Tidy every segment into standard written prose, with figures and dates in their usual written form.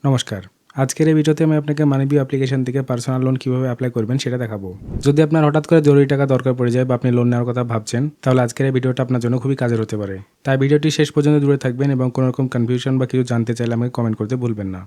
নমস্কার। আজকের এই ভিডিওতে আমি আপনাকে মানিভিউ অ্যাপ্লিকেশন থেকে পার্সোনাল লোন কিভাবে এপ্লাই করবেন সেটা দেখাবো। যদি আপনার হঠাৎ করে জরুরি টাকা দরকার পড়ে যায় বা আপনি লোন নেওয়ার কথা ভাবছেন, তাহলে আজকের এই ভিডিওটা আপনার জন্য খুবই কাজের হতে পারে। তাই ভিডিওটি শেষ পর্যন্ত দূরে থাকবেন এবং কোনো রকম কনফিউশন বা কিছু জানতে চাইলে আমাকে কমেন্ট করতে ভুলবেন না।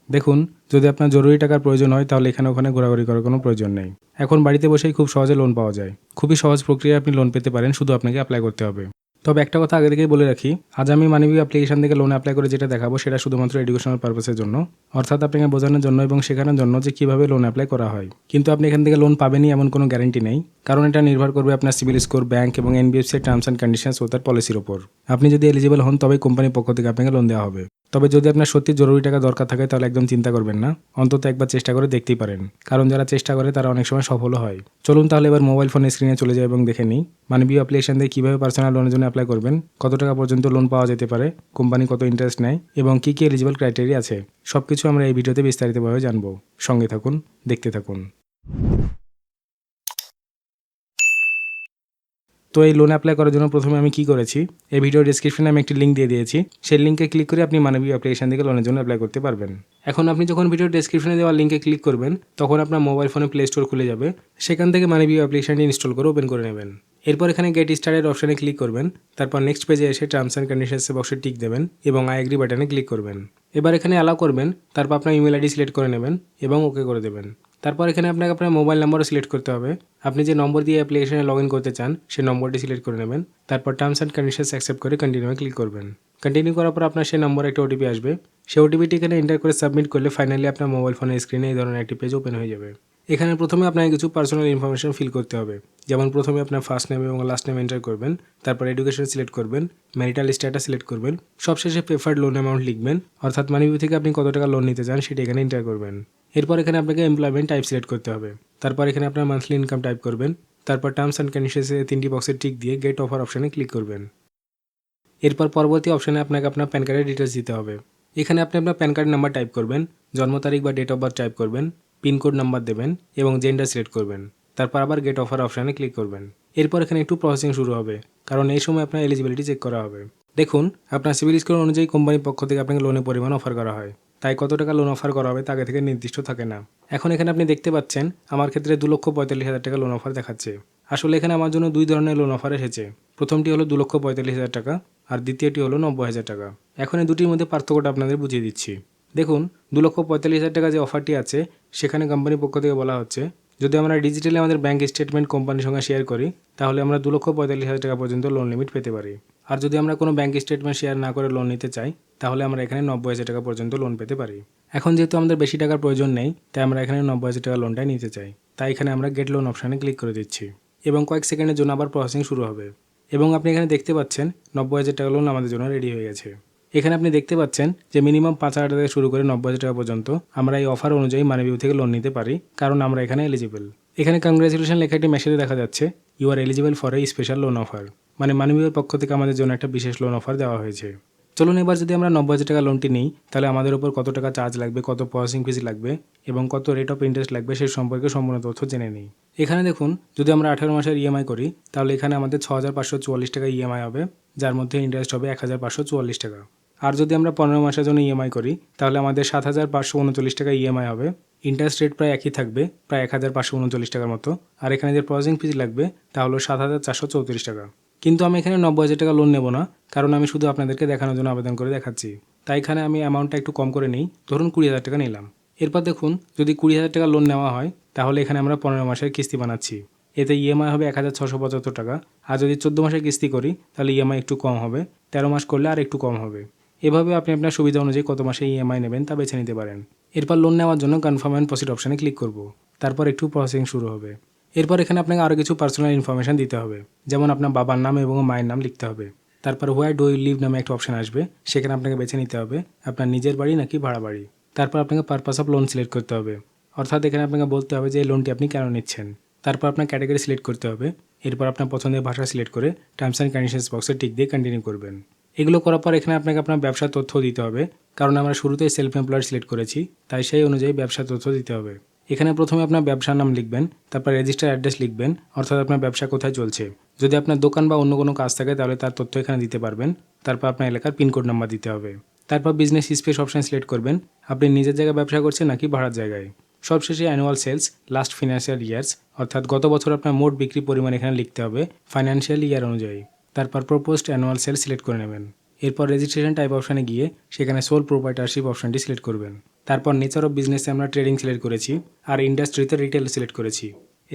দেখুন, যদি আপনার জরুরি টাকার প্রয়োজন হয় তাহলে এখানে ওখানে ঘোরাঘুরি করার কোনো প্রয়োজন নেই। এখন বাড়িতে বসেই খুব সহজে লোন পাওয়া যায়। খুবই সহজ প্রক্রিয়ায় আপনি লোন পেতে পারেন, শুধু আপনাকে অ্যাপ্লাই করতে হবে। তবে একটা কথা আগে থেকেই বলে রাখি, আজ আমি মানিভিউ অ্যাপ্লিকেশন থেকে লোন অ্যাপ্লাই করে যেটা দেখাবো সেটা শুধুমাত্র এডুকেশনাল পারপাসের জন্য, অর্থাৎ আপনাকে বোঝানোর জন্য এবং শেখানোর জন্য যে কীভাবে লোন অ্যাপ্লাই করা হয়। কিন্তু আপনি এখান থেকে লোন পাবেনই এমন কোনো গ্যারান্টি নেই, কারণ এটা নির্ভর করবে আপনার সিবিল স্কোর, ব্যাংক এবং এনবিএফসির টার্মস অ্যান্ড কন্ডিশনস ও তার পলিসির ওপর। আপনি যদি এলিজিবল হন তবেই কোম্পানির পক্ষ থেকে আপনাকে লোন দেওয়া হবে। তবে যদি আপনার সত্যি জরুরি টাকা দরকার থাকে তাহলে একদম চিন্তা করবেন না, অন্তত একবার চেষ্টা করে দেখতেই পারেন, কারণ যারা চেষ্টা করে তারা অনেক সময় সফলও হয়। চলুন তাহলে এবার মোবাইল ফোনের স্ক্রিনে চলে যাই এবং দেখে নিই মানিভিউ অ্যাপ্লিকেশন দিয়ে কীভাবে পার্সোনাল লোনের জন্য অ্যাপ্লাই করবেন, কত টাকা পর্যন্ত লোন পাওয়া যেতে পারে, কোম্পানি কত ইন্টারেস্ট নেয় এবং কী কী এলিজিবল ক্রাইটেরিয়া আছে। সবকিছু আমরা এই ভিডিওতে বিস্তারিতভাবে জানবো। সঙ্গে থাকুন, দেখতে থাকুন। তো এই লোন অ্যাপ্লাই করার জন্য প্রথমে আমি কি করেছি, এই ভিডিও ডিসক্রিপশনে আমি একটি লিঙ্ক দিয়ে দিয়েছি। সেই লিঙ্কে ক্লিক করে আপনি মানিভিউ অ্যাপ্লিকেশন থেকে লোনের জন্য অ্যাপ্লাই করতে পারবেন। এখন আপনি যখন ভিডিও ডিসক্রিপশনে দেওয়া লিঙ্কে ক্লিক করবেন, তখন আপনার মোবাইল ফোনে প্লে স্টোর খুলে যাবে। সেখান থেকে মানিভিউ অ্যাপ্লিকেশনটি ইনস্টল করে ওপেন করে নেবেন। এরপর এখানে গেট স্টার্টেড অপশানে ক্লিক করবেন। তারপর নেক্সট পেজে এসে টার্মস অ্যান্ড কন্ডিশনস বক্সে টিক দেবেন এবং আই এগ্রি বাটনে ক্লিক করবেন। এবার এখানে অ্যালাউ করবেন। তারপর আপনার ইমেল আইডি সিলেক্ট করে নেবেন এবং ওকে করে দেবেন। তারপর এখানে আপনাকে আপনার মোবাইল নাম্বারও সিলেক্ট করতে হবে। আপনি যে নম্বর দিয়ে অ্যাপ্লিকেশনে লগ ইন করতে চান সেই নম্বরটি সিলেক্ট করে নেবেন। তারপর টার্মস অ্যান্ড কন্ডিশনস অ্যাকসেপ্ট করে কন্টিনিউয়ে ক্লিক করবেন। কন্টিনিউ করার পর আপনার সেই নম্বরে একটা ওটিপি আসবে। সেই ওটিপিটি এখানে এন্টার করে সাবমিট করলে ফাইনালি আপনার মোবাইল ফোনের স্ক্রিনে এই ধরনের একটি পেজ ওপেন হয়ে যাবে। এখানে প্রথমে আপনাকে কিছু পার্সোনাল ইনফরমেশন ফিল করতে হবে, যেমন প্রথমে আপনার ফার্স্ট নেম এবং লাস্ট নেম এন্টার করবেন। তারপর এডুকেশন সিলেক্ট করবেন, ম্যারিটাল স্ট্যাটাস সিলেক্ট করবেন। সবশেষে প্রেফার্ড লোন অ্যামাউন্ট লিখবেন, অর্থাৎ মানিভিউ থেকে আপনি কত টাকা লোন নিতে চান সেটা এখানে এন্টার করবেন। এরপর এখানে আপনাকে এমপ্লয়মেন্ট টাইপ সিলেক্ট করতে হবে। তারপর এখানে আপনার মান্থলি ইনকাম টাইপ করবেন। তারপর টার্মস অ্যান্ড কন্ডিশনসে 3টি বক্সের টিক দিয়ে গেট অফার অপশানে ক্লিক করবেন। এরপর পরবর্তী অপশানে আপনাকে আপনার প্যান কার্ডের ডিটেলস দিতে হবে। এখানে আপনি আপনার প্যান কার্ড নাম্বার টাইপ করবেন, জন্ম তারিখ বা ডেট অফ বার্থ টাইপ করবেন, পিনকোড নাম্বার দেবেন এবং জেন্ডার সিলেক্ট করবেন। তারপর আবার গেট অফার অপশানে ক্লিক করবেন। এরপর এখানে একটু প্রসেসিং শুরু হবে, কারণ এই সময় আপনার এলিজিবিলিটি চেক করা হবে। দেখুন, আপনার সিভিল স্কোর অনুযায়ী কোম্পানির পক্ষ থেকে আপনাকে লোনের পরিমাণ অফার করা হয়। তাই কত টাকা লোন অফার করা হবে তা আগে থেকে নির্দিষ্ট থাকে না। এখন এখানে আপনি দেখতে পাচ্ছেন আমার ক্ষেত্রে 2,45,000 টাকা লোন অফার দেখাচ্ছে। আসলে এখানে আমার জন্য দুই ধরনের লোন অফার এসেছে। প্রথমটি হলো 2,45,000 টাকা আর দ্বিতীয়টি হলো 90,000 টাকা। এখন এই দুটির মধ্যে পার্থক্যটা আপনাদের বুঝিয়ে দিচ্ছি। দেখুন, 2,45,000 টাকা যে অফারটি আছে সেখানে কোম্পানির পক্ষ থেকে বলা হচ্ছে যদি আমরা ডিজিটালি আমাদের ব্যাঙ্ক স্টেটমেন্ট কোম্পানির সঙ্গে শেয়ার করি তাহলে আমরা 2,45,000 টাকা পর্যন্ত লোন লিমিট পেতে পারি। আর যদি আমরা কোনো ব্যাঙ্ক স্টেটমেন্ট শেয়ার না করে লোন নিতে চাই তাহলে আমরা এখানে 90,000 টাকা পর্যন্ত লোন পেতে পারি। এখন যেহেতু আমাদের বেশি টাকার প্রয়োজন নেই তাই আমরা এখানে 90,000 টাকা লোনটাই নিতে চাই। তাই এখানে আমরা গেট লোন অপশানে ক্লিক করে দিচ্ছি এবং কয়েক সেকেন্ডের জন্য আবার প্রসেসিং শুরু হবে। এবং আপনি এখানে দেখতে পাচ্ছেন 90,000 টাকা লোন আমাদের জন্য রেডি হয়ে গেছে। এখানে আপনি দেখতে পাচ্ছেন যে মিনিমাম 5,000 থেকে শুরু করে 90,000 টাকা পর্যন্ত আমরা এই অফার অনুযায়ী মানিভিউ থেকে লোন নিতে পারি, কারণ আমরা এখানে এলিজিবল। এখানে কংগ্রেচুলেশন লেখা একটি মেসেজে দেখা যাচ্ছে you are eligible for a special loan offer, মানে মানিভিউর পক্ষ থেকে আমাদের জন্য একটা বিশেষ লোন অফার দেওয়া হয়েছে। চলুন এবার যদি আমরা 90,000 টাকা লোনটি নিই তাহলে আমাদের উপর কত টাকা চার্জ লাগবে, কত প্রসেসিং ফিস লাগবে এবং কত রেট অফ ইন্টারেস্ট লাগবে সেই সম্পর্কে সম্পূর্ণ তথ্য জেনে নিই। এখানে দেখুন, যদি আমরা 18 মাসের ইএমআই করি তাহলে এখানে আমাদের 6,544 টাকা ইএমআই হবে, যার মধ্যে ইন্টারেস্ট হবে 1,544 টাকা। আর যদি আমরা 15 মাসের জন্য ইএমআই করি তাহলে আমাদের 7,539 টাকা ইএমআই হবে। ইন্টারেস্ট রেট প্রায় একই থাকবে, প্রায় 1,539 টাকার মতো। আর এখানে যে প্রসেসিং ফিস লাগবে তা হলো 7,434 টাকা। কিন্তু আমি এখানে 90,000 টাকা লোন নেব না, কারণ আমি শুধু আপনাদেরকে দেখানোর জন্য আবেদন করে দেখাচ্ছি। তাই এখানে আমি অ্যামাউন্টটা একটু কম করে নিই, ধরুন 20,000 টাকা নিলাম। এরপর দেখুন, যদি 20,000 টাকা লোন নেওয়া হয় তাহলে এখানে আমরা 15 মাসের কিস্তি বানাচ্ছি। এতে ইএমআই হবে 1,675 টাকা। আর যদি 14 মাসের কিস্তি করি তাহলে ইএমআই একটু কম হবে, 13 মাস করলে আর একটু কম হবে। এভাবে আপনি আপনার সুবিধা অনুযায়ী কত মাসে ইএমআই নেবেন তা বেছে নিতে পারেন। এরপর লোন নেওয়ার জন্য কনফার্ম অ্যান্ড প্রসিড অপশানে ক্লিক করব। তারপর একটু প্রসেসিং শুরু হবে। এরপর এখানে আপনাকে আরও কিছু পার্সোনাল ইনফরমেশান দিতে হবে, যেমন আপনার বাবার নাম এবং মায়ের নাম লিখতে হবে। তারপর হোয়ার ডু ইউ লিভ নামে একটা অপশান আসবে, সেখানে আপনাকে বেছে নিতে হবে আপনার নিজের বাড়ি নাকি ভাড়া বাড়ি। তারপর আপনাকে পারপাস অফ লোন সিলেক্ট করতে হবে, অর্থাৎ এখানে আপনাকে বলতে হবে যে এই লোনটি আপনি কেন নিচ্ছেন। তারপর আপনার ক্যাটাগরি সিলেক্ট করতে হবে। এরপর আপনার পছন্দের ভাষা সিলেক্ট করে টার্মস অ্যান্ড কন্ডিশনস বক্সে টিক দিয়ে কন্টিনিউ করবেন। এগুলো করার পর এখানে আপনাকে আপনার ব্যবসার তথ্য দিতে হবে, কারণ আমরা শুরুতেই সেলফ এমপ্লয়েড সিলেক্ট করেছি, তাই সেই অনুযায়ী ব্যবসার তথ্য দিতে হবে। এখানে প্রথমে আপনার ব্যবসার নাম লিখবেন, তারপর রেজিস্টার অ্যাড্রেস লিখবেন, অর্থাৎ আপনার ব্যবসা কোথায় চলছে। যদি আপনার দোকান বা অন্য কোনো কাজ থাকে তাহলে তার তথ্য এখানে দিতে পারবেন। তারপর আপনার এলাকার পিনকোড নাম্বার দিতে হবে। তারপর বিজনেস স্পেস অপশান সিলেক্ট করবেন, আপনি নিজের জায়গায় ব্যবসা করছেন নাকি ভাড়ার জায়গায়। সবশেষে annual sales last financial years, অর্থাৎ গত বছর আপনার মোট বিক্রি পরিমাণ এখানে লিখতে হবে ফাইন্যান্সিয়াল ইয়ার অনুযায়ী। তারপর প্রপোজড অ্যানুয়াল সেলস সিলেক্ট করে নেবেন। এরপর রেজিস্ট্রেশন টাইপ অপশানে গিয়ে সেখানে সোল প্রোপ্রাইটারশিপ অপশানটি সিলেক্ট করবেন। তারপর নেচার অফ বিজনেসে আমরা ট্রেডিং সিলেক্ট করেছি আর ইন্ডাস্ট্রিতে রিটেল সিলেক্ট করেছি।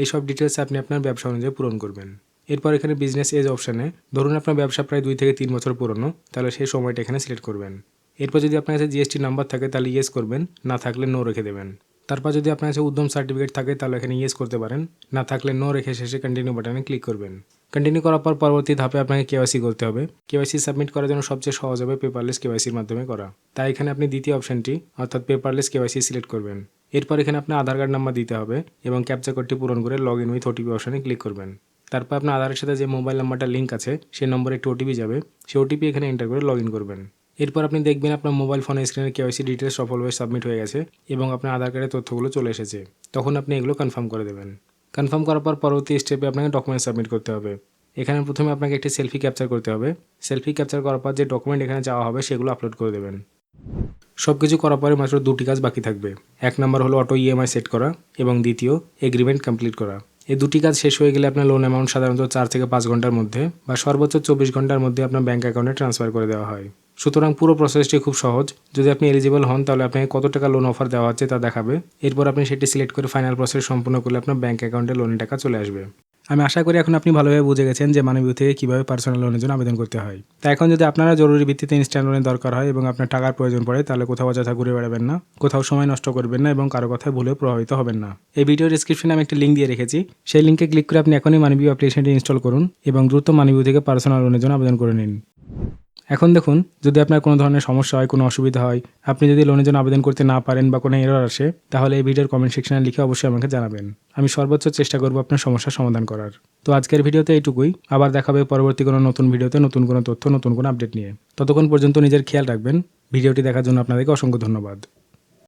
এইসব ডিটেলস আপনি আপনার ব্যবসা অনুযায়ী পূরণ করবেন। এরপর এখানে বিজনেস এজ অপশানে ধরুন আপনার ব্যবসা প্রায় 2 থেকে 3 বছর পুরনো, তাহলে সেই সময়টা এখানে সিলেক্ট করবেন। এরপর যদি আপনার কাছে জিএসটি নাম্বার থাকে তাহলে ইয়েস করবেন, না থাকলে নো রেখে দেবেন। তারপর যদি আপনার কাছে উদ্যম সার্টিফিকেট থাকে তাহলে এখানে ইয়েস করতে পারেন, না থাকলে নো রেখে শেষে কন্টিনিউ বাটনে ক্লিক করবেন। কন্টিনিউ করার পর পরবর্তী ধাপে আপনাকে কেওয়াইসি করতে হবে। কেওয়াইসি সাবমিট করার জন্য সবচেয়ে সহজ হবে পেপারলেস কেওয়াইসির মাধ্যমে করা। তাই এখানে আপনি দ্বিতীয় অপশানটি অর্থাৎ পেপারলেস কেওয়াইসি সিলেক্ট করবেন। এরপর এখানে আপনার আধার কার্ড নাম্বার দিতে হবে এবং ক্যাপচা কোডটি পূরণ করে লগ ইন উইথ ওটিপি অপশানে ক্লিক করবেন। তারপর আপনার আধারের সাথে যে মোবাইল নাম্বারটা লিঙ্ক আছে সেই নম্বরে একটি ওটিপি যাবে, সেই ওটিপি এখানে এন্টার করে লগ ইন করবেন। এরপর আপনি দেখবেন আপনার মোবাইল ফোনের স্ক্রিনের কেওয়াইসি ডিটেলস সফলভাবে সাবমিট হয়ে গেছে এবং আপনার আধার কার্ডের তথ্যগুলো চলে এসেছে। তখন আপনি এগুলো কনফার্ম করে দেবেন। কনফার্ম করার পর পরবর্তী স্টেপে আপনাকে ডকুমেন্ট সাবমিট করতে হবে। এখানে প্রথমে আপনাকে একটি সেলফি ক্যাপচার করতে হবে। সেলফি ক্যাপচার করার পর যে ডকুমেন্ট এখানে চাওয়া হবে সেগুলো আপলোড করে দেবেন। সব কিছু করার পরে মাত্র 2টি কাজ বাকি থাকবে। 1 নম্বর হলো অটো ইএমআই সেট করা এবং দ্বিতীয় এগ্রিমেন্ট কমপ্লিট করা। এই 2টি কাজ শেষ হয়ে গেলে আপনার লোন অ্যামাউন্ট সাধারণত 4 থেকে 5 ঘন্টার মধ্যে বা সর্বোচ্চ 24 ঘন্টার মধ্যে আপনার ব্যাঙ্ক অ্যাকাউন্টে ট্রান্সফার করে দেওয়া হয়। সুতরাং পুরো প্রসেসটি খুব সহজ। যদি আপনি এলিজিবল হন তাহলে আপনাকে কত টাকা লোন অফার দেওয়া হচ্ছে তা দেখাবে। এরপর আপনি সেটি সিলেক্ট করে ফাইনাল প্রসেস সম্পূর্ণ করলে আপনার ব্যাঙ্ক অ্যাকাউন্টে লোনের টাকা চলে আসবে। আমি আশা করি এখন আপনি ভালোভাবে বুঝে গেছেন যে মানিব্যাগ থেকে কীভাবে পার্সোনাল লোনের জন্য আবেদন করতে হয়। তাই এখন যদি আপনারা জরুরি ভিত্তিতে ইনস্ট্যান্ট লোনের দরকার হয় এবং আপনার টাকার প্রয়োজন পড়ে তাহলে কোথাও অযথা ঘুরে বেড়াবেন না, কোথাও সময় নষ্ট করবেন না এবং কারো কথায় ভুলেও প্রভাবিত হবেন না। এই ভিডিও ডেসক্রিপশনে আমি একটি লিঙ্ক দিয়ে রেখেছি, সেই লিঙ্কে ক্লিক করে আপনি এখনই মানিব্যাগ অ্যাপ্লিকেশনটি ইনস্টল করুন এবং দ্রুত মানিব্যাগ থেকে পার্সোনাল লোনের জন্য আবেদন করে নিন। এখন দেখুন, যদি আপনার কোনো ধরনের সমস্যা হয়, কোনো অসুবিধা হয়, আপনি যদি লোনের জন্য আবেদন করতে না পারেন বা কোনো এরর আসে, তাহলে এই ভিডিওর কমেন্ট সেকশনে লিখে অবশ্যই আমাকে জানাবেন। আমি সর্বোচ্চ চেষ্টা করব আপনার সমস্যার সমাধান করার। তো আজকের ভিডিওতে এইটুকুই। আবার দেখা হবে পরবর্তী কোনো নতুন ভিডিওতে নতুন কোনো তথ্য, নতুন কোনো আপডেট নিয়ে। ততক্ষণ পর্যন্ত নিজের খেয়াল রাখবেন। ভিডিওটি দেখার জন্য আপনাদেরকে অসংখ্য ধন্যবাদ।